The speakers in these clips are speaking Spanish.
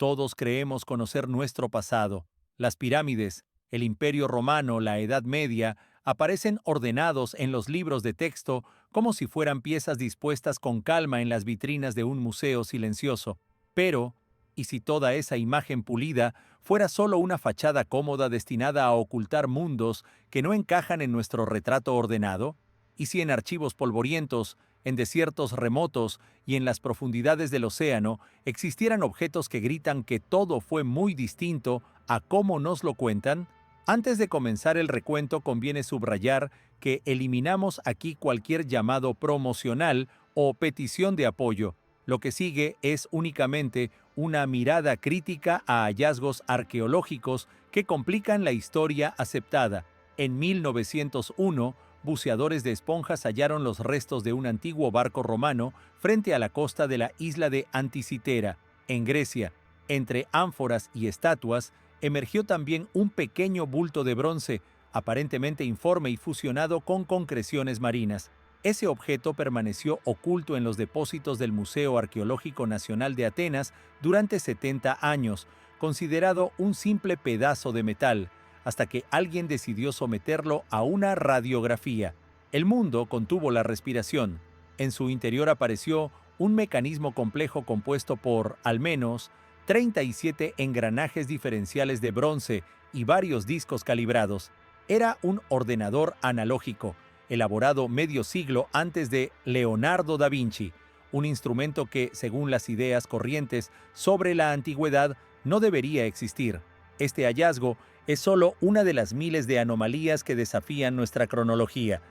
Todos creemos conocer nuestro pasado. Las pirámides, el Imperio Romano, la Edad Media, aparecen ordenados en los libros de texto como si fueran piezas dispuestas con calma en las vitrinas de un museo silencioso. Pero, ¿y si toda esa imagen pulida fuera solo una fachada cómoda destinada a ocultar mundos que no encajan en nuestro retrato ordenado? ¿Y si en archivos polvorientos, en desiertos remotos y en las profundidades del océano existieran objetos que gritan que todo fue muy distinto a cómo nos lo cuentan? Antes de comenzar el recuento conviene subrayar que eliminamos aquí cualquier llamado promocional o petición de apoyo. Lo que sigue es únicamente una mirada crítica a hallazgos arqueológicos que complican la historia aceptada. En 1901, buceadores de esponjas hallaron los restos de un antiguo barco romano frente a la costa de la isla de Anticitera, en Grecia. Entre ánforas y estatuas, emergió también un pequeño bulto de bronce, aparentemente informe y fusionado con concreciones marinas. Ese objeto permaneció oculto en los depósitos del Museo Arqueológico Nacional de Atenas durante 70 años, considerado un simple pedazo de metal, hasta que alguien decidió someterlo a una radiografía. El mundo contuvo la respiración. En su interior apareció un mecanismo complejo compuesto por, al menos, 37 engranajes diferenciales de bronce y varios discos calibrados. Era un ordenador analógico, elaborado medio siglo antes de Leonardo da Vinci, un instrumento que, según las ideas corrientes sobre la antigüedad, no debería existir. Este hallazgo es solo una de las miles de anomalías que desafían nuestra cronología.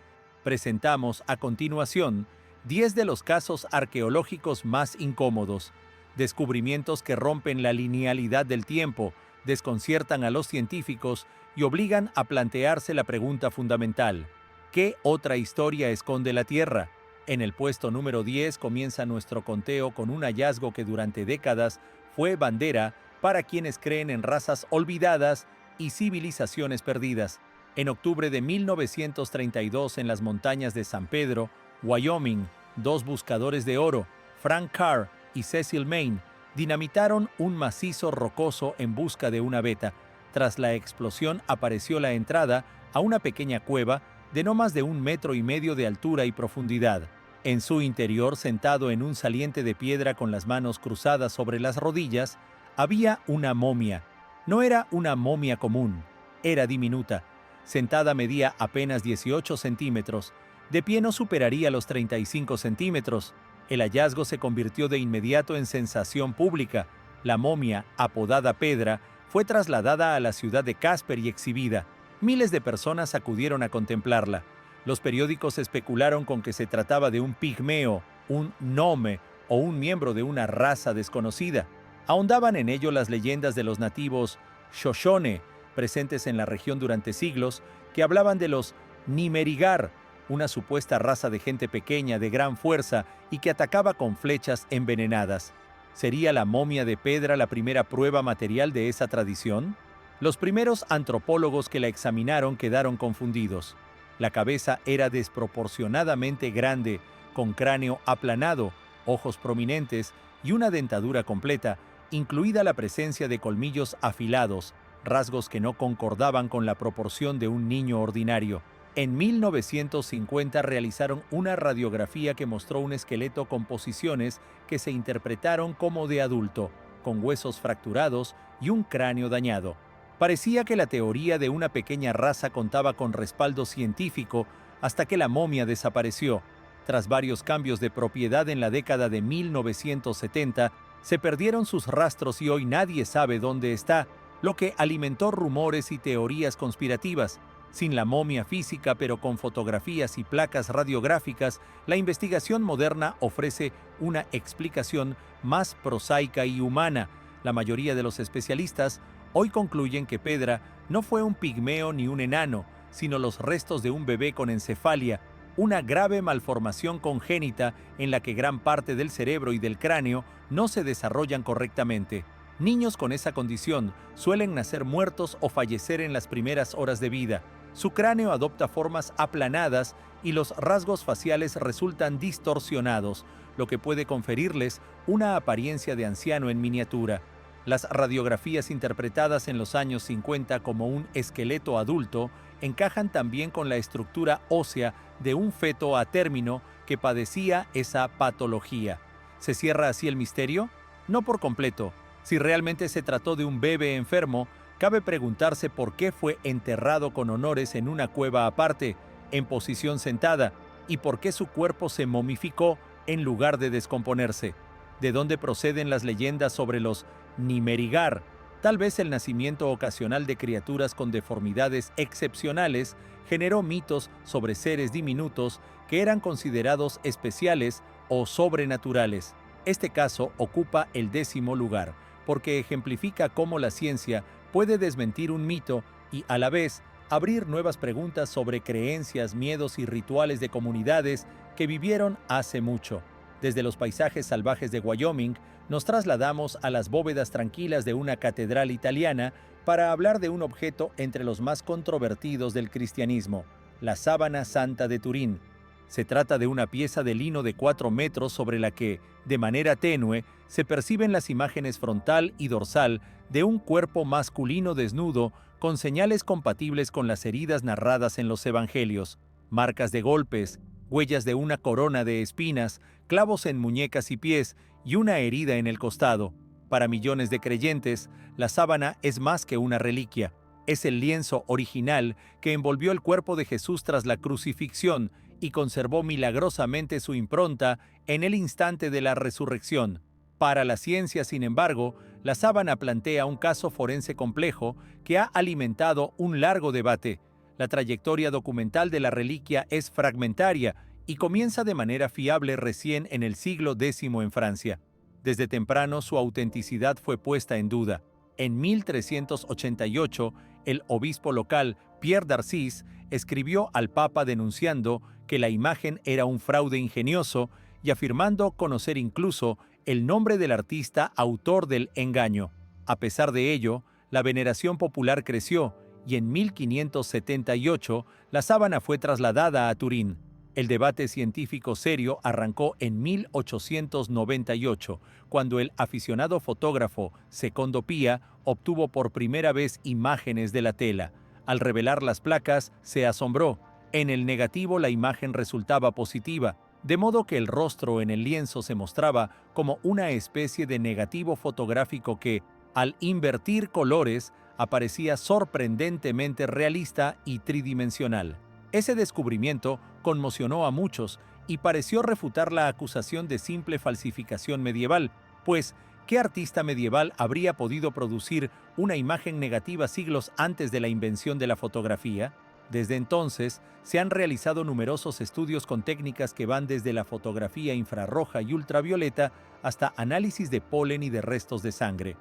Presentamos a continuación 10 de los casos arqueológicos más incómodos, descubrimientos que rompen la linealidad del tiempo, desconciertan a los científicos y obligan a plantearse la pregunta fundamental: ¿qué otra historia esconde la Tierra? En el puesto número 10 comienza nuestro conteo con un hallazgo que durante décadas fue bandera para quienes creen en razas olvidadas y civilizaciones perdidas. En octubre de 1932, en las montañas de San Pedro, Wyoming, dos buscadores de oro, Frank Carr y Cecil Main, dinamitaron un macizo rocoso en busca de una veta. Tras la explosión apareció la entrada a una pequeña cueva de no más de 1,5 metros de altura y profundidad. En su interior, sentado en un saliente de piedra con las manos cruzadas sobre las rodillas, había una momia. No era una momia común, era diminuta. Sentada medía apenas 18 centímetros, de pie no superaría los 35 centímetros. El hallazgo se convirtió de inmediato en sensación pública. La momia, apodada Pedra, fue trasladada a la ciudad de Casper y exhibida. Miles de personas acudieron a contemplarla. Los periódicos especularon con que se trataba de un pigmeo, un gnome o un miembro de una raza desconocida. Ahondaban en ello las leyendas de los nativos Shoshone, presentes en la región durante siglos, que hablaban de los Nimerigar, una supuesta raza de gente pequeña de gran fuerza y que atacaba con flechas envenenadas. ¿Sería la momia de Pedra la primera prueba material de esa tradición? Los primeros antropólogos que la examinaron quedaron confundidos. La cabeza era desproporcionadamente grande, con cráneo aplanado, ojos prominentes y una dentadura completa, incluida la presencia de colmillos afilados, rasgos que no concordaban con la proporción de un niño ordinario. En 1950 realizaron una radiografía que mostró un esqueleto con posiciones que se interpretaron como de adulto, con huesos fracturados y un cráneo dañado. Parecía que la teoría de una pequeña raza contaba con respaldo científico hasta que la momia desapareció. Tras varios cambios de propiedad en la década de 1970, se perdieron sus rastros y hoy nadie sabe dónde está, lo que alimentó rumores y teorías conspirativas. Sin la momia física, pero con fotografías y placas radiográficas, la investigación moderna ofrece una explicación más prosaica y humana. La mayoría de los especialistas hoy concluyen que Pedra no fue un pigmeo ni un enano, sino los restos de un bebé con encefalia, una grave malformación congénita en la que gran parte del cerebro y del cráneo no se desarrollan correctamente. Niños con esa condición suelen nacer muertos o fallecer en las primeras horas de vida. Su cráneo adopta formas aplanadas y los rasgos faciales resultan distorsionados, lo que puede conferirles una apariencia de anciano en miniatura. Las radiografías interpretadas en los años 50 como un esqueleto adulto encajan también con la estructura ósea de un feto a término que padecía esa patología. ¿Se cierra así el misterio? No por completo. Si realmente se trató de un bebé enfermo, cabe preguntarse por qué fue enterrado con honores en una cueva aparte, en posición sentada, y por qué su cuerpo se momificó en lugar de descomponerse. ¿De dónde proceden las leyendas sobre los Nimerigar? Tal vez el nacimiento ocasional de criaturas con deformidades excepcionales generó mitos sobre seres diminutos que eran considerados especiales o sobrenaturales. Este caso ocupa el 10º lugar, porque ejemplifica cómo la ciencia puede desmentir un mito y, a la vez, abrir nuevas preguntas sobre creencias, miedos y rituales de comunidades que vivieron hace mucho. Desde los paisajes salvajes de Wyoming, nos trasladamos a las bóvedas tranquilas de una catedral italiana para hablar de un objeto entre los más controvertidos del cristianismo, la Sábana Santa de Turín. Se trata de una pieza de lino de 4 metros sobre la que, de manera tenue, se perciben las imágenes frontal y dorsal de un cuerpo masculino desnudo con señales compatibles con las heridas narradas en los evangelios, marcas de golpes, huellas de una corona de espinas, clavos en muñecas y pies y una herida en el costado. Para millones de creyentes, la sábana es más que una reliquia. Es el lienzo original que envolvió el cuerpo de Jesús tras la crucifixión y conservó milagrosamente su impronta en el instante de la resurrección. Para la ciencia, sin embargo, la sábana plantea un caso forense complejo que ha alimentado un largo debate. La trayectoria documental de la reliquia es fragmentaria y comienza de manera fiable recién en el siglo X en Francia. Desde temprano su autenticidad fue puesta en duda. En 1388, el obispo local, Pierre d'Arcis, escribió al Papa denunciando que la imagen era un fraude ingenioso y afirmando conocer incluso el nombre del artista autor del engaño. A pesar de ello, la veneración popular creció y en 1578 la sábana fue trasladada a Turín. El debate científico serio arrancó en 1898, cuando el aficionado fotógrafo Secondo Pia obtuvo por primera vez imágenes de la tela. Al revelar las placas, se asombró. En el negativo la imagen resultaba positiva, de modo que el rostro en el lienzo se mostraba como una especie de negativo fotográfico que, al invertir colores, aparecía sorprendentemente realista y tridimensional. Ese descubrimiento conmocionó a muchos y pareció refutar la acusación de simple falsificación medieval, pues, ¿qué artista medieval habría podido producir una imagen negativa siglos antes de la invención de la fotografía? Desde entonces, se han realizado numerosos estudios con técnicas que van desde la fotografía infrarroja y ultravioleta hasta análisis de polen y de restos de sangre.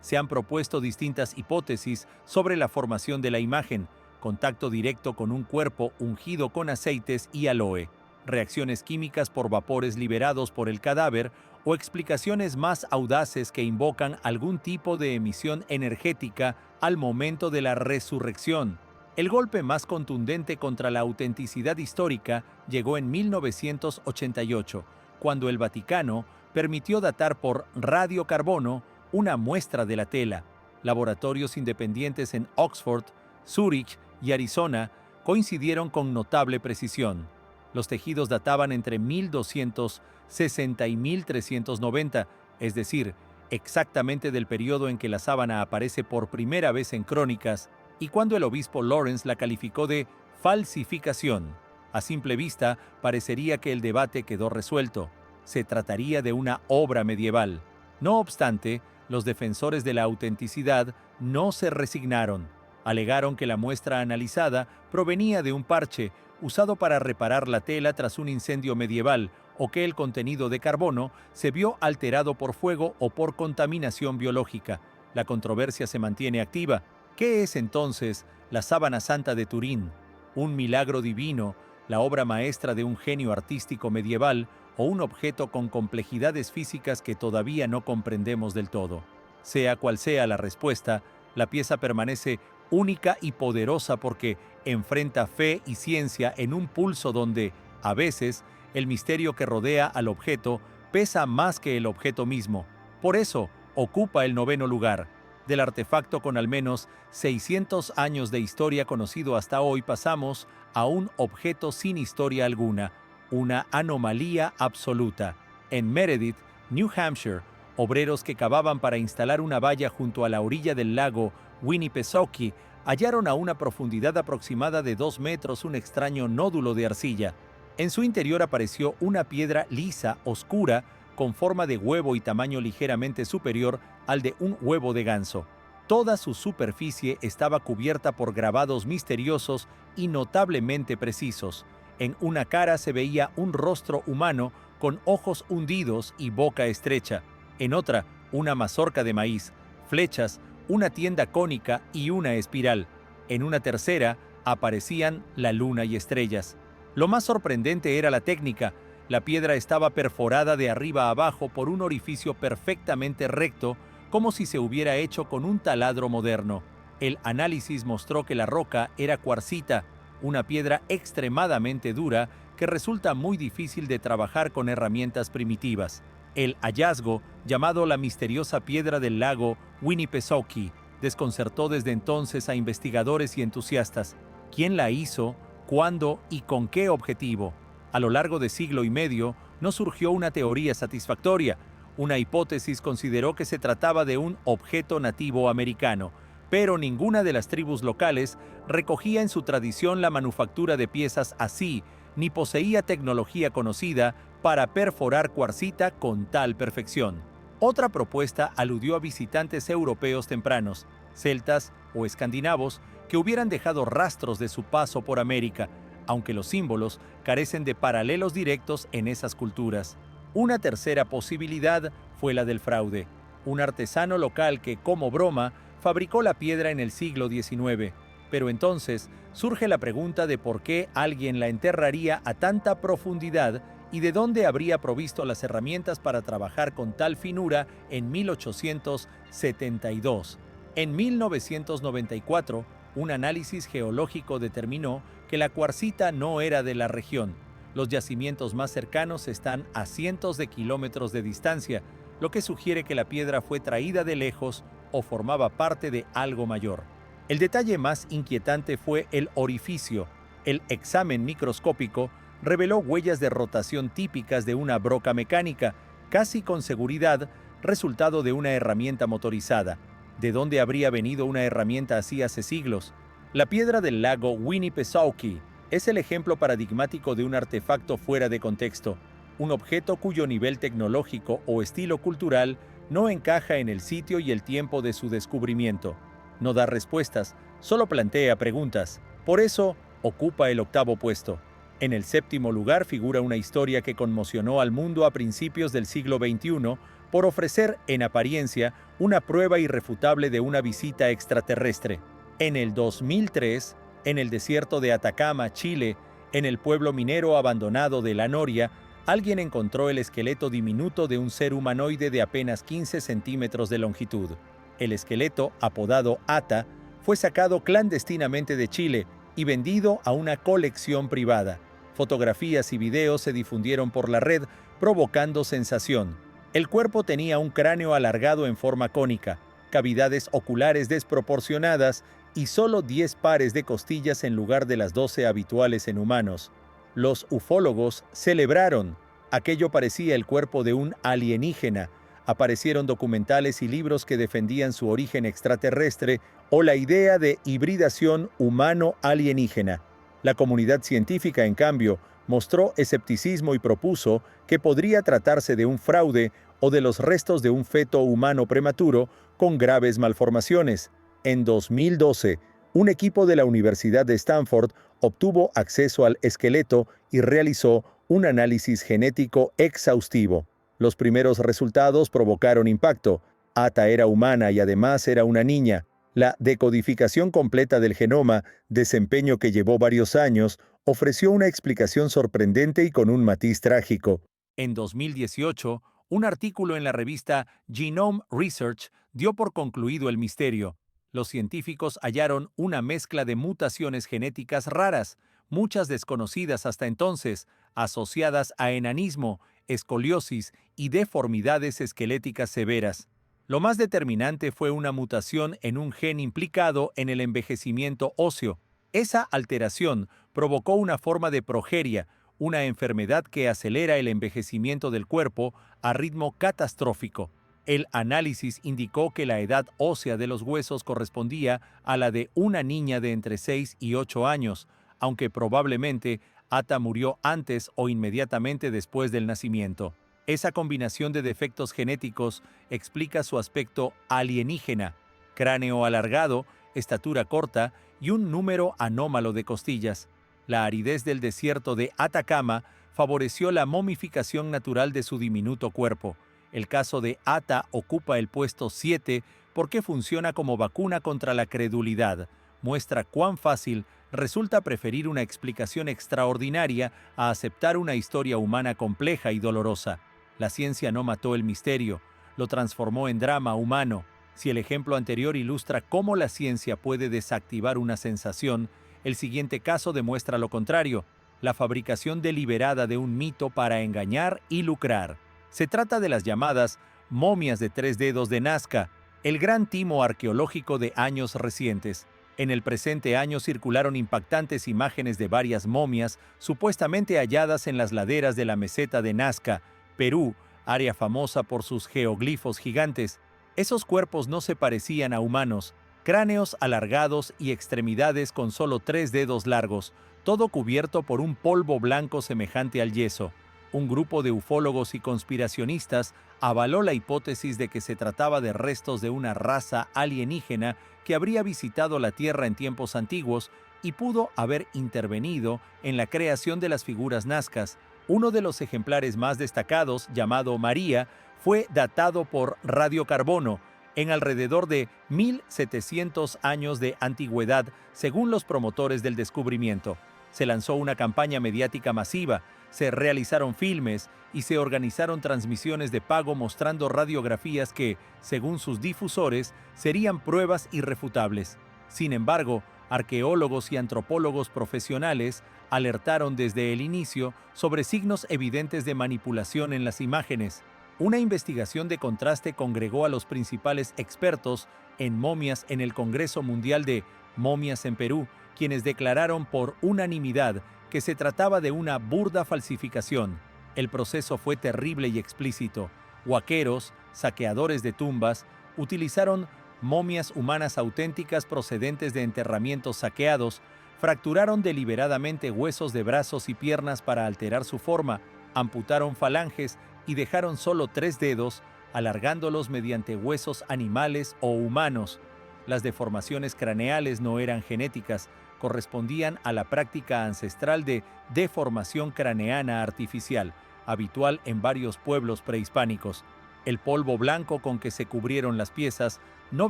Se han propuesto distintas hipótesis sobre la formación de la imagen: contacto directo con un cuerpo ungido con aceites y aloe, reacciones químicas por vapores liberados por el cadáver o explicaciones más audaces que invocan algún tipo de emisión energética al momento de la resurrección. El golpe más contundente contra la autenticidad histórica llegó en 1988, cuando el Vaticano permitió datar por radiocarbono una muestra de la tela. Laboratorios independientes en Oxford, Zúrich y Arizona coincidieron con notable precisión. Los tejidos databan entre 1260 y 1390, es decir, exactamente del periodo en que la sábana aparece por primera vez en crónicas y cuando el obispo Lawrence la calificó de falsificación. A simple vista, parecería que el debate quedó resuelto. Se trataría de una obra medieval. No obstante, los defensores de la autenticidad no se resignaron. Alegaron que la muestra analizada provenía de un parche usado para reparar la tela tras un incendio medieval o que el contenido de carbono se vio alterado por fuego o por contaminación biológica. La controversia se mantiene activa. ¿Qué es entonces la Sábana Santa de Turín? ¿Un milagro divino, la obra maestra de un genio artístico medieval o un objeto con complejidades físicas que todavía no comprendemos del todo? Sea cual sea la respuesta, la pieza permanece única y poderosa porque enfrenta fe y ciencia en un pulso donde, a veces, el misterio que rodea al objeto pesa más que el objeto mismo. Por eso, ocupa el noveno lugar. Del artefacto con al menos 600 años de historia conocido hasta hoy pasamos a un objeto sin historia alguna, una anomalía absoluta. En Meredith, New Hampshire, obreros que cavaban para instalar una valla junto a la orilla del lago Winnipesaukee hallaron a una profundidad aproximada de 2 metros un extraño nódulo de arcilla. En su interior apareció una piedra lisa, oscura, con forma de huevo y tamaño ligeramente superior al de un huevo de ganso. Toda su superficie estaba cubierta por grabados misteriosos y notablemente precisos. En una cara se veía un rostro humano con ojos hundidos y boca estrecha. En otra, una mazorca de maíz, flechas, una tienda cónica y una espiral. En una tercera, aparecían la luna y estrellas. Lo más sorprendente era la técnica. La piedra estaba perforada de arriba a abajo por un orificio perfectamente recto, como si se hubiera hecho con un taladro moderno. El análisis mostró que la roca era cuarcita, una piedra extremadamente dura que resulta muy difícil de trabajar con herramientas primitivas. El hallazgo, llamado la misteriosa piedra del lago Winnipesaukee, desconcertó desde entonces a investigadores y entusiastas. ¿Quién la hizo? ¿Cuándo? ¿Y con qué objetivo? A lo largo de siglo y medio, no surgió una teoría satisfactoria. Una hipótesis consideró que se trataba de un objeto nativo americano, pero ninguna de las tribus locales recogía en su tradición la manufactura de piezas así, ni poseía tecnología conocida para perforar cuarcita con tal perfección. Otra propuesta aludió a visitantes europeos tempranos, celtas o escandinavos, que hubieran dejado rastros de su paso por América, aunque los símbolos carecen de paralelos directos en esas culturas. Una tercera posibilidad fue la del fraude. Un artesano local que, como broma, fabricó la piedra en el siglo XIX. Pero entonces surge la pregunta de por qué alguien la enterraría a tanta profundidad y de dónde habría provisto las herramientas para trabajar con tal finura en 1872. En 1994, un análisis geológico determinó que la cuarcita no era de la región. Los yacimientos más cercanos están a cientos de kilómetros de distancia, lo que sugiere que la piedra fue traída de lejos o formaba parte de algo mayor. El detalle más inquietante fue el orificio. El examen microscópico reveló huellas de rotación típicas de una broca mecánica, casi con seguridad, resultado de una herramienta motorizada. ¿De dónde habría venido una herramienta así hace siglos? La piedra del lago Winnipesaukee es el ejemplo paradigmático de un artefacto fuera de contexto, un objeto cuyo nivel tecnológico o estilo cultural no encaja en el sitio y el tiempo de su descubrimiento. No da respuestas, solo plantea preguntas. Por eso, ocupa el octavo puesto. En el séptimo lugar figura una historia que conmocionó al mundo a principios del siglo XXI por ofrecer, en apariencia, una prueba irrefutable de una visita extraterrestre. En el 2003, en el desierto de Atacama, Chile, en el pueblo minero abandonado de La Noria, alguien encontró el esqueleto diminuto de un ser humanoide de apenas 15 centímetros de longitud. El esqueleto, apodado Ata, fue sacado clandestinamente de Chile y vendido a una colección privada. Fotografías y videos se difundieron por la red, provocando sensación. El cuerpo tenía un cráneo alargado en forma cónica, cavidades oculares desproporcionadas y solo 10 pares de costillas en lugar de las 12 habituales en humanos. Los ufólogos celebraron. Aquello parecía el cuerpo de un alienígena. Aparecieron documentales y libros que defendían su origen extraterrestre o la idea de hibridación humano-alienígena. La comunidad científica, en cambio, mostró escepticismo y propuso que podría tratarse de un fraude o de los restos de un feto humano prematuro con graves malformaciones. En 2012, un equipo de la Universidad de Stanford obtuvo acceso al esqueleto y realizó un análisis genético exhaustivo. Los primeros resultados provocaron impacto. Ata era humana y además era una niña. La decodificación completa del genoma, desempeño que llevó varios años, ofreció una explicación sorprendente y con un matiz trágico. En 2018, un artículo en la revista Genome Research dio por concluido el misterio. Los científicos hallaron una mezcla de mutaciones genéticas raras, muchas desconocidas hasta entonces, asociadas a enanismo, escoliosis y deformidades esqueléticas severas. Lo más determinante fue una mutación en un gen implicado en el envejecimiento óseo. Esa alteración provocó una forma de progeria, una enfermedad que acelera el envejecimiento del cuerpo a ritmo catastrófico. El análisis indicó que la edad ósea de los huesos correspondía a la de una niña de entre 6 y 8 años, aunque probablemente Ata murió antes o inmediatamente después del nacimiento. Esa combinación de defectos genéticos explica su aspecto alienígena: cráneo alargado, estatura corta y un número anómalo de costillas. La aridez del desierto de Atacama favoreció la momificación natural de su diminuto cuerpo. El caso de Ata ocupa el puesto 7 porque funciona como vacuna contra la credulidad. Muestra cuán fácil resulta preferir una explicación extraordinaria a aceptar una historia humana compleja y dolorosa. La ciencia no mató el misterio, lo transformó en drama humano. Si el ejemplo anterior ilustra cómo la ciencia puede desactivar una sensación, el siguiente caso demuestra lo contrario: la fabricación deliberada de un mito para engañar y lucrar. Se trata de las llamadas momias de 3 dedos de Nazca, el gran timo arqueológico de años recientes. En el presente año circularon impactantes imágenes de varias momias supuestamente halladas en las laderas de la meseta de Nazca, Perú, área famosa por sus geoglifos gigantes. Esos cuerpos no se parecían a humanos: cráneos alargados y extremidades con solo 3 dedos largos, todo cubierto por un polvo blanco semejante al yeso. Un grupo de ufólogos y conspiracionistas avaló la hipótesis de que se trataba de restos de una raza alienígena que habría visitado la Tierra en tiempos antiguos y pudo haber intervenido en la creación de las figuras nazcas. Uno de los ejemplares más destacados, llamado María, fue datado por radiocarbono en alrededor de 1700 años de antigüedad, según los promotores del descubrimiento. Se lanzó una campaña mediática masiva, se realizaron filmes y se organizaron transmisiones de pago mostrando radiografías que, según sus difusores, serían pruebas irrefutables. Sin embargo, arqueólogos y antropólogos profesionales alertaron desde el inicio sobre signos evidentes de manipulación en las imágenes. Una investigación de contraste congregó a los principales expertos en momias en el Congreso Mundial de Momias en Perú, quienes declararon por unanimidad que se trataba de una burda falsificación. El proceso fue terrible y explícito. Huaqueros, saqueadores de tumbas, utilizaron momias humanas auténticas procedentes de enterramientos saqueados, fracturaron deliberadamente huesos de brazos y piernas para alterar su forma, amputaron falanges y dejaron solo 3 dedos, alargándolos mediante huesos animales o humanos. Las deformaciones craneales no eran genéticas, correspondían a la práctica ancestral de deformación craneana artificial, habitual en varios pueblos prehispánicos. El polvo blanco con que se cubrieron las piezas no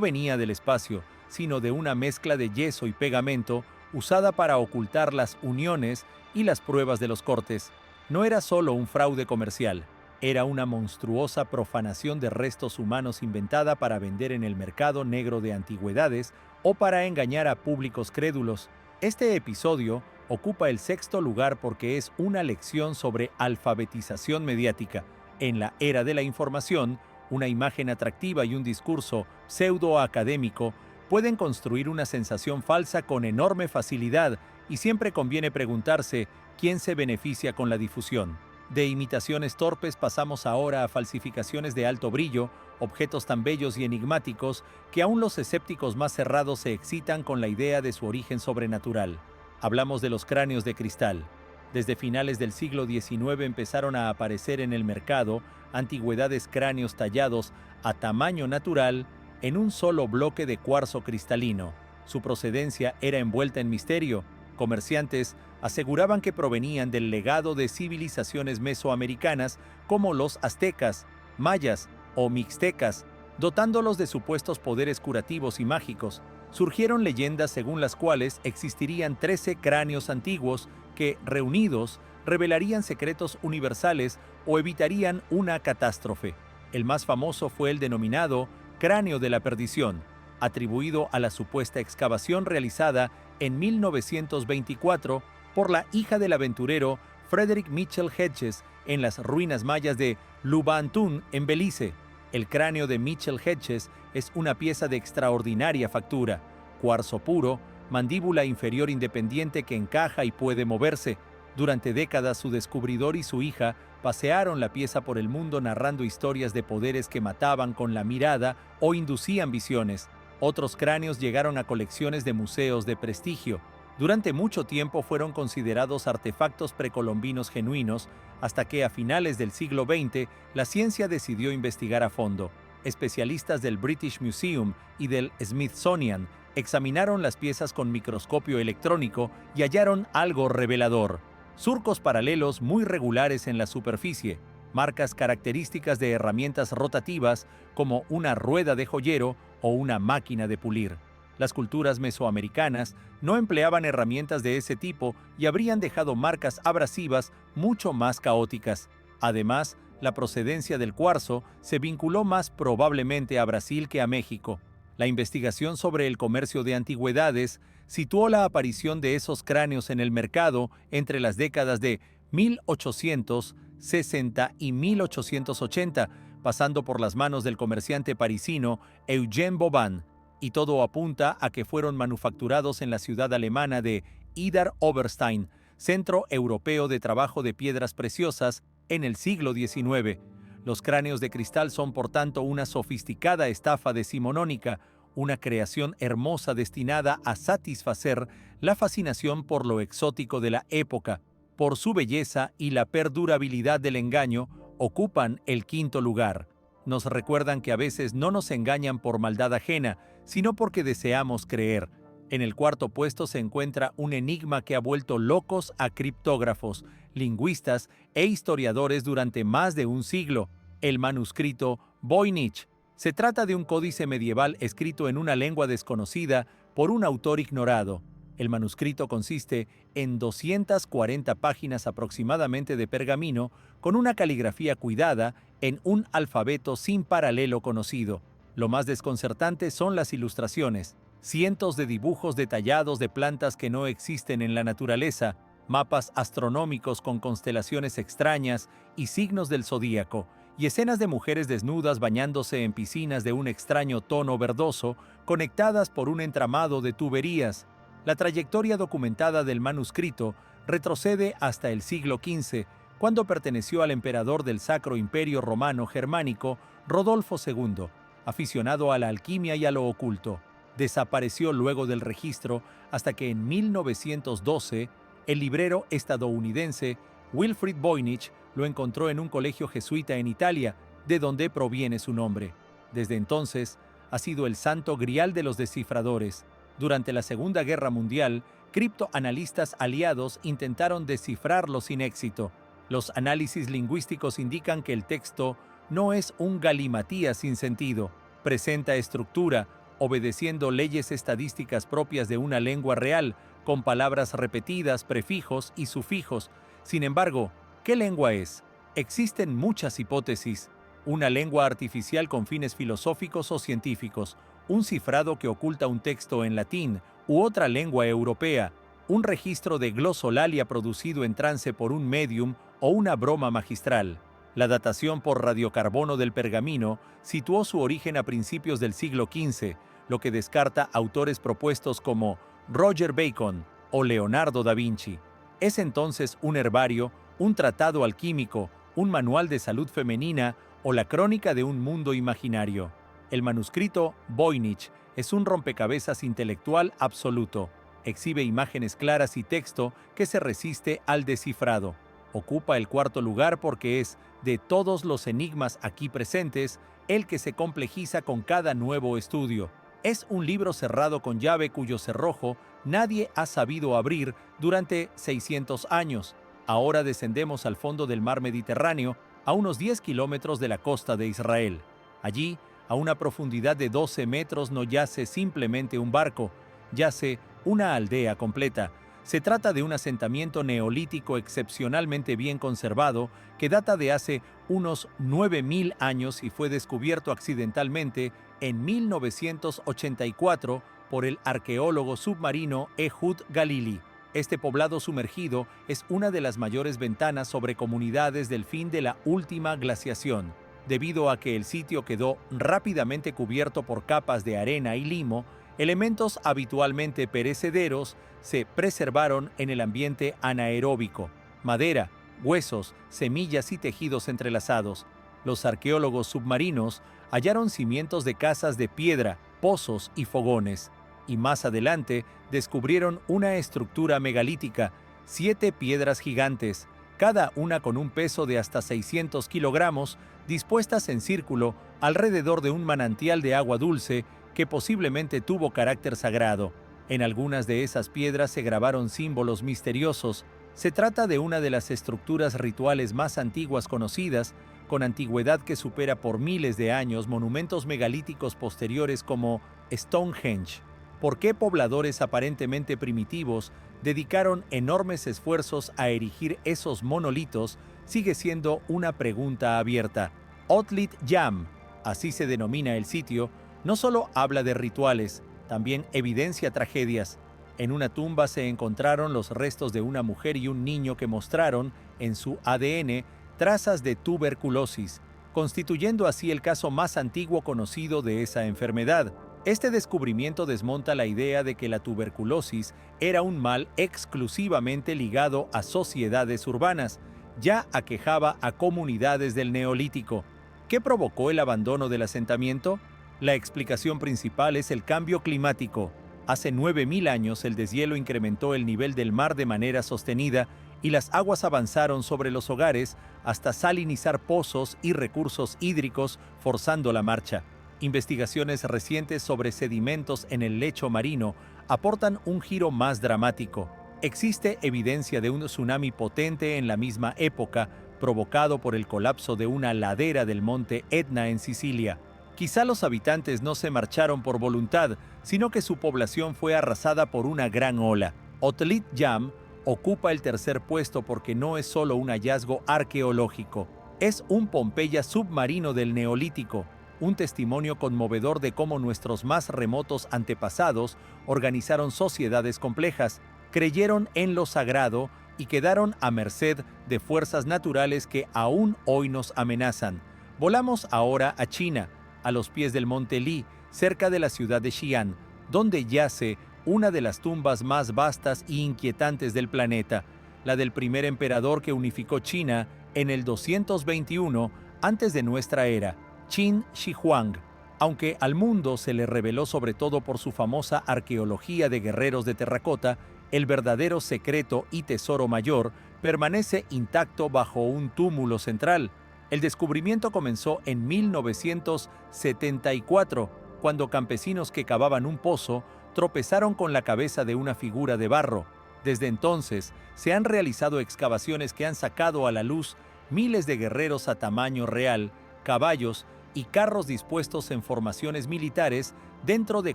venía del espacio, sino de una mezcla de yeso y pegamento usada para ocultar las uniones y las pruebas de los cortes. No era solo un fraude comercial, era una monstruosa profanación de restos humanos inventada para vender en el mercado negro de antigüedades o para engañar a públicos crédulos. Este episodio ocupa el 6º lugar porque es una lección sobre alfabetización mediática. En la era de la información, una imagen atractiva y un discurso pseudo-académico pueden construir una sensación falsa con enorme facilidad, y siempre conviene preguntarse quién se beneficia con la difusión. De imitaciones torpes pasamos ahora a falsificaciones de alto brillo, objetos tan bellos y enigmáticos que aún los escépticos más cerrados se excitan con la idea de su origen sobrenatural. Hablamos de los cráneos de cristal. Desde finales del siglo XIX empezaron a aparecer en el mercado antigüedades cráneos tallados a tamaño natural en un solo bloque de cuarzo cristalino. Su procedencia era envuelta en misterio. Comerciantes aseguraban que provenían del legado de civilizaciones mesoamericanas como los aztecas, mayas o mixtecas, dotándolos de supuestos poderes curativos y mágicos. Surgieron leyendas según las cuales existirían 13 cráneos antiguos que, reunidos, revelarían secretos universales o evitarían una catástrofe. El más famoso fue el denominado cráneo de la perdición, atribuido a la supuesta excavación realizada en 1924 por la hija del aventurero Frederick Mitchell Hedges en las ruinas mayas de Lubantún, en Belice. El cráneo de Mitchell Hedges es una pieza de extraordinaria factura, cuarzo puro, mandíbula inferior independiente que encaja y puede moverse. Durante décadas su descubridor y su hija pasearon la pieza por el mundo narrando historias de poderes que mataban con la mirada o inducían visiones. Otros cráneos llegaron a colecciones de museos de prestigio. Durante mucho tiempo fueron considerados artefactos precolombinos genuinos, hasta que a finales del siglo XX la ciencia decidió investigar a fondo. Especialistas del British Museum y del Smithsonian examinaron las piezas con microscopio electrónico y hallaron algo revelador: surcos paralelos muy regulares en la superficie, marcas características de herramientas rotativas como una rueda de joyero o una máquina de pulir. Las culturas mesoamericanas no empleaban herramientas de ese tipo y habrían dejado marcas abrasivas mucho más caóticas. Además, la procedencia del cuarzo se vinculó más probablemente a Brasil que a México. La investigación sobre el comercio de antigüedades situó la aparición de esos cráneos en el mercado entre las décadas de 1860 y 1880, pasando por las manos del comerciante parisino Eugène Boban, y todo apunta a que fueron manufacturados en la ciudad alemana de Idar Oberstein, centro europeo de trabajo de piedras preciosas, en el siglo XIX. Los cráneos de cristal son por tanto una sofisticada estafa decimonónica, una creación hermosa destinada a satisfacer la fascinación por lo exótico de la época. Por su belleza y la perdurabilidad del engaño, ocupan el quinto lugar. Nos recuerdan que a veces no nos engañan por maldad ajena, sino porque deseamos creer. En el cuarto puesto se encuentra un enigma que ha vuelto locos a criptógrafos, lingüistas e historiadores durante más de un siglo: el manuscrito Voynich. Se trata de un códice medieval escrito en una lengua desconocida por un autor ignorado. El manuscrito consiste en 240 páginas aproximadamente de pergamino con una caligrafía cuidada en un alfabeto sin paralelo conocido. Lo más desconcertante son las ilustraciones: cientos de dibujos detallados de plantas que no existen en la naturaleza, mapas astronómicos con constelaciones extrañas y signos del zodíaco, y escenas de mujeres desnudas bañándose en piscinas de un extraño tono verdoso, conectadas por un entramado de tuberías. La trayectoria documentada del manuscrito retrocede hasta el siglo XV, cuando perteneció al emperador del Sacro Imperio Romano Germánico, Rodolfo II, aficionado a la alquimia y a lo oculto. Desapareció luego del registro hasta que en 1912 el librero estadounidense Wilfrid Voynich lo encontró en un colegio jesuita en Italia, de donde proviene su nombre. Desde entonces ha sido el santo grial de los descifradores. Durante la Segunda Guerra Mundial, criptoanalistas aliados intentaron descifrarlo sin éxito. Los análisis lingüísticos indican que el texto no es un galimatías sin sentido. Presenta estructura, obedeciendo leyes estadísticas propias de una lengua real, con palabras repetidas, prefijos y sufijos. Sin embargo, ¿qué lengua es? Existen muchas hipótesis: una lengua artificial con fines filosóficos o científicos, un cifrado que oculta un texto en latín u otra lengua europea, un registro de glosolalia producido en trance por un medium o una broma magistral. La datación por radiocarbono del pergamino situó su origen a principios del siglo XV, lo que descarta autores propuestos como Roger Bacon o Leonardo da Vinci. Es entonces un herbario, un tratado alquímico, un manual de salud femenina o la crónica de un mundo imaginario. El manuscrito Voynich es un rompecabezas intelectual absoluto. Exhibe imágenes claras y texto que se resiste al descifrado. Ocupa el cuarto lugar porque es, de todos los enigmas aquí presentes, el que se complejiza con cada nuevo estudio. Es un libro cerrado con llave cuyo cerrojo nadie ha sabido abrir durante 600 años. Ahora descendemos al fondo del mar Mediterráneo, a unos 10 kilómetros de la costa de Israel. Allí, a una profundidad de 12 metros, no yace simplemente un barco, yace una aldea completa. Se trata de un asentamiento neolítico excepcionalmente bien conservado que data de hace unos 9.000 años y fue descubierto accidentalmente en 1984 por el arqueólogo submarino Ehud Galili. Este poblado sumergido es una de las mayores ventanas sobre comunidades del fin de la última glaciación. Debido a que el sitio quedó rápidamente cubierto por capas de arena y limo, elementos habitualmente perecederos se preservaron en el ambiente anaeróbico: madera, huesos, semillas y tejidos entrelazados. Los arqueólogos submarinos hallaron cimientos de casas de piedra, pozos y fogones, y más adelante descubrieron una estructura megalítica: 7 piedras gigantes, cada una con un peso de hasta 600 kilogramos, dispuestas en círculo alrededor de un manantial de agua dulce que posiblemente tuvo carácter sagrado. En algunas de esas piedras se grabaron símbolos misteriosos. Se trata de una de las estructuras rituales más antiguas conocidas, con antigüedad que supera por miles de años monumentos megalíticos posteriores como Stonehenge. ¿Por qué pobladores aparentemente primitivos dedicaron enormes esfuerzos a erigir esos monolitos? Sigue siendo una pregunta abierta. Otlit Yam, así se denomina el sitio, no solo habla de rituales, también evidencia tragedias. En una tumba se encontraron los restos de una mujer y un niño que mostraron, en su ADN, trazas de tuberculosis, constituyendo así el caso más antiguo conocido de esa enfermedad. Este descubrimiento desmonta la idea de que la tuberculosis era un mal exclusivamente ligado a sociedades urbanas. Ya aquejaba a comunidades del Neolítico. ¿Qué provocó el abandono del asentamiento? La explicación principal es el cambio climático. Hace 9.000 años el deshielo incrementó el nivel del mar de manera sostenida y las aguas avanzaron sobre los hogares hasta salinizar pozos y recursos hídricos, forzando la marcha. Investigaciones recientes sobre sedimentos en el lecho marino aportan un giro más dramático. Existe evidencia de un tsunami potente en la misma época, provocado por el colapso de una ladera del monte Etna en Sicilia. Quizá los habitantes no se marcharon por voluntad, sino que su población fue arrasada por una gran ola. Otlit Yam ocupa el tercer puesto porque no es solo un hallazgo arqueológico, es un Pompeya submarino del Neolítico, un testimonio conmovedor de cómo nuestros más remotos antepasados organizaron sociedades complejas, creyeron en lo sagrado y quedaron a merced de fuerzas naturales que aún hoy nos amenazan. Volamos ahora a China, a los pies del monte Li, cerca de la ciudad de Xi'an, donde yace una de las tumbas más vastas e inquietantes del planeta, la del primer emperador que unificó China en el 221 antes de nuestra era, Qin Shi Huang. Aunque al mundo se le reveló sobre todo por su famosa arqueología de guerreros de terracota, el verdadero secreto y tesoro mayor permanece intacto bajo un túmulo central. El descubrimiento comenzó en 1974, cuando campesinos que cavaban un pozo tropezaron con la cabeza de una figura de barro. Desde entonces, se han realizado excavaciones que han sacado a la luz miles de guerreros a tamaño real, caballos y carros dispuestos en formaciones militares dentro de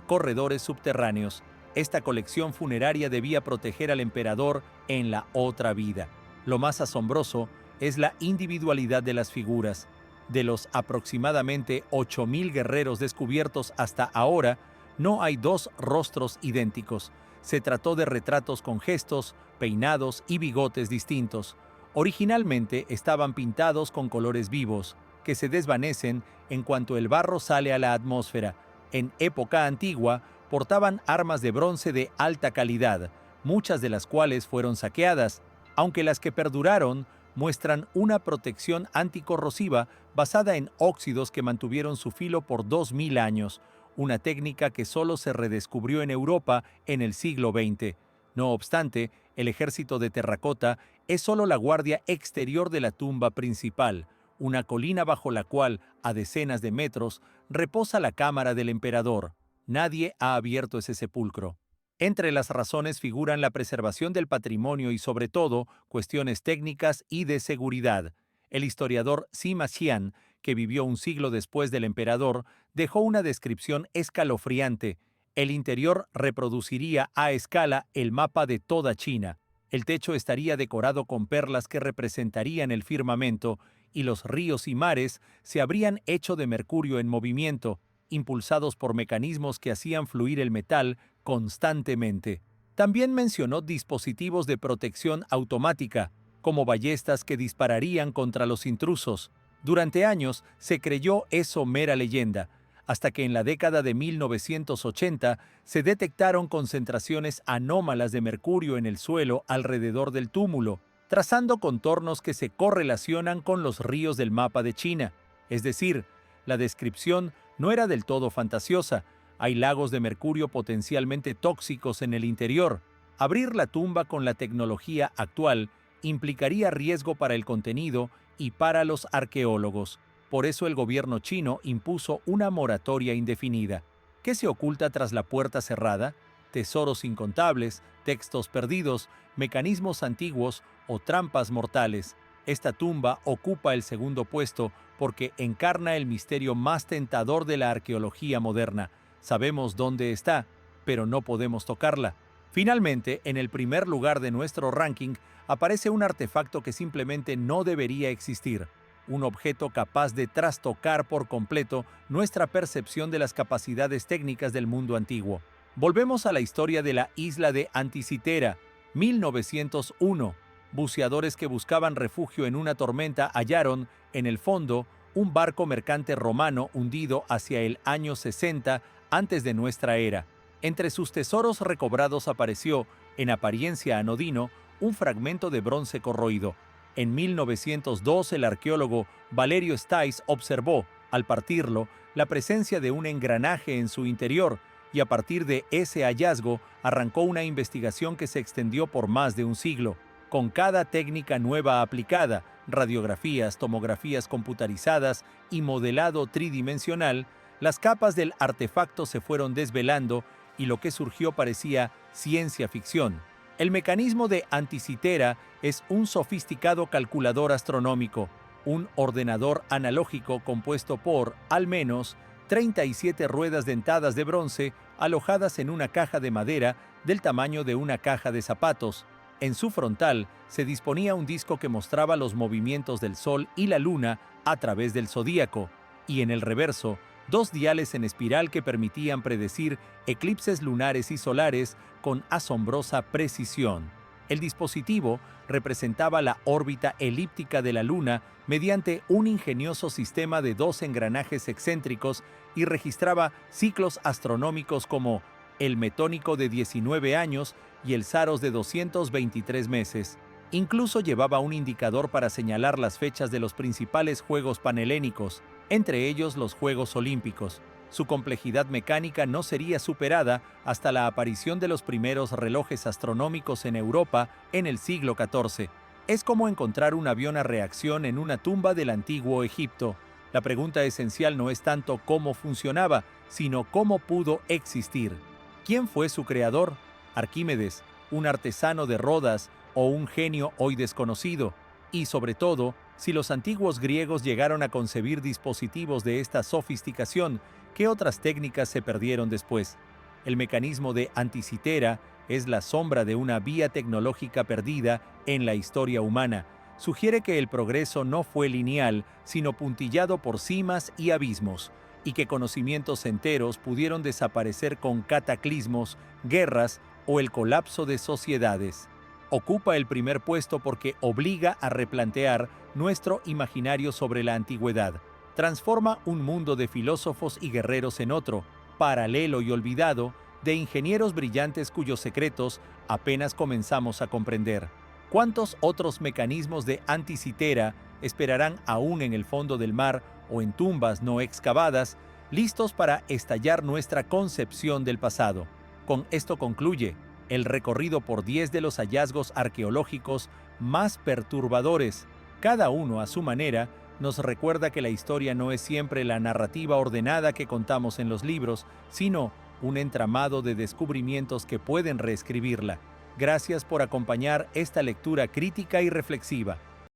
corredores subterráneos. Esta colección funeraria debía proteger al emperador en la otra vida. Lo más asombroso es la individualidad de las figuras. De los aproximadamente 8.000 guerreros descubiertos hasta ahora, no hay 2 rostros idénticos. Se trató de retratos con gestos, peinados y bigotes distintos. Originalmente estaban pintados con colores vivos, que se desvanecen en cuanto el barro sale a la atmósfera. En época antigua, portaban armas de bronce de alta calidad, muchas de las cuales fueron saqueadas, aunque las que perduraron muestran una protección anticorrosiva basada en óxidos que mantuvieron su filo por 2.000 años, una técnica que solo se redescubrió en Europa en el siglo XX. No obstante, el ejército de terracota es solo la guardia exterior de la tumba principal, una colina bajo la cual, a decenas de metros, reposa la cámara del emperador. Nadie ha abierto ese sepulcro. Entre las razones figuran la preservación del patrimonio y, sobre todo, cuestiones técnicas y de seguridad. El historiador Sima Qian, que vivió un siglo después del emperador, dejó una descripción escalofriante. El interior reproduciría a escala el mapa de toda China. El techo estaría decorado con perlas que representarían el firmamento, y los ríos y mares se habrían hecho de mercurio en movimiento, impulsados por mecanismos que hacían fluir el metal constantemente. También mencionó dispositivos de protección automática, como ballestas que dispararían contra los intrusos. Durante años se creyó eso mera leyenda, hasta que en la década de 1980 se detectaron concentraciones anómalas de mercurio en el suelo alrededor del túmulo, trazando contornos que se correlacionan con los ríos del mapa de China. Es decir, la descripción no era del todo fantasiosa. Hay lagos de mercurio potencialmente tóxicos en el interior. Abrir la tumba con la tecnología actual implicaría riesgo para el contenido y para los arqueólogos. Por eso el gobierno chino impuso una moratoria indefinida. ¿Qué se oculta tras la puerta cerrada? Tesoros incontables, textos perdidos, mecanismos antiguos o trampas mortales. Esta tumba ocupa el segundo puesto porque encarna el misterio más tentador de la arqueología moderna. Sabemos dónde está, pero no podemos tocarla. Finalmente, en el primer lugar de nuestro ranking aparece un artefacto que simplemente no debería existir. Un objeto capaz de trastocar por completo nuestra percepción de las capacidades técnicas del mundo antiguo. Volvemos a la historia de la isla de Anticitera, 1901. Buceadores que buscaban refugio en una tormenta hallaron, en el fondo, un barco mercante romano hundido hacia el año 60 antes de nuestra era. Entre sus tesoros recobrados apareció, en apariencia anodino, un fragmento de bronce corroído. En 1902 el arqueólogo Valerio Stais observó, al partirlo, la presencia de un engranaje en su interior, y a partir de ese hallazgo arrancó una investigación que se extendió por más de un siglo. Con cada técnica nueva aplicada, radiografías, tomografías computarizadas y modelado tridimensional, las capas del artefacto se fueron desvelando y lo que surgió parecía ciencia ficción. El mecanismo de Anticitera es un sofisticado calculador astronómico, un ordenador analógico compuesto por, al menos, 37 ruedas dentadas de bronce alojadas en una caja de madera del tamaño de una caja de zapatos. En su frontal se disponía un disco que mostraba los movimientos del Sol y la Luna a través del zodíaco, y en el reverso, dos diales en espiral que permitían predecir eclipses lunares y solares con asombrosa precisión. El dispositivo representaba la órbita elíptica de la Luna mediante un ingenioso sistema de dos engranajes excéntricos y registraba ciclos astronómicos como el metónico de 19 años y el Saros de 223 meses. Incluso llevaba un indicador para señalar las fechas de los principales juegos panhelénicos, entre ellos los Juegos Olímpicos. Su complejidad mecánica no sería superada hasta la aparición de los primeros relojes astronómicos en Europa en el siglo XIV. Es como encontrar un avión a reacción en una tumba del antiguo Egipto. La pregunta esencial no es tanto cómo funcionaba, sino cómo pudo existir. ¿Quién fue su creador? ¿Arquímedes, un artesano de Rodas o un genio hoy desconocido? Y sobre todo, si los antiguos griegos llegaron a concebir dispositivos de esta sofisticación, ¿qué otras técnicas se perdieron después? El mecanismo de Anticitera es la sombra de una vía tecnológica perdida en la historia humana. Sugiere que el progreso no fue lineal, sino puntillado por cimas y abismos, y que conocimientos enteros pudieron desaparecer con cataclismos, guerras o el colapso de sociedades. Ocupa el primer puesto porque obliga a replantear nuestro imaginario sobre la antigüedad. Transforma un mundo de filósofos y guerreros en otro, paralelo y olvidado, de ingenieros brillantes cuyos secretos apenas comenzamos a comprender. ¿Cuántos otros mecanismos de Anticitera esperarán aún en el fondo del mar o en tumbas no excavadas, listos para estallar nuestra concepción del pasado? Con esto concluye el recorrido por 10 de los hallazgos arqueológicos más perturbadores. Cada uno, a su manera, nos recuerda que la historia no es siempre la narrativa ordenada que contamos en los libros, sino un entramado de descubrimientos que pueden reescribirla. Gracias por acompañar esta lectura crítica y reflexiva.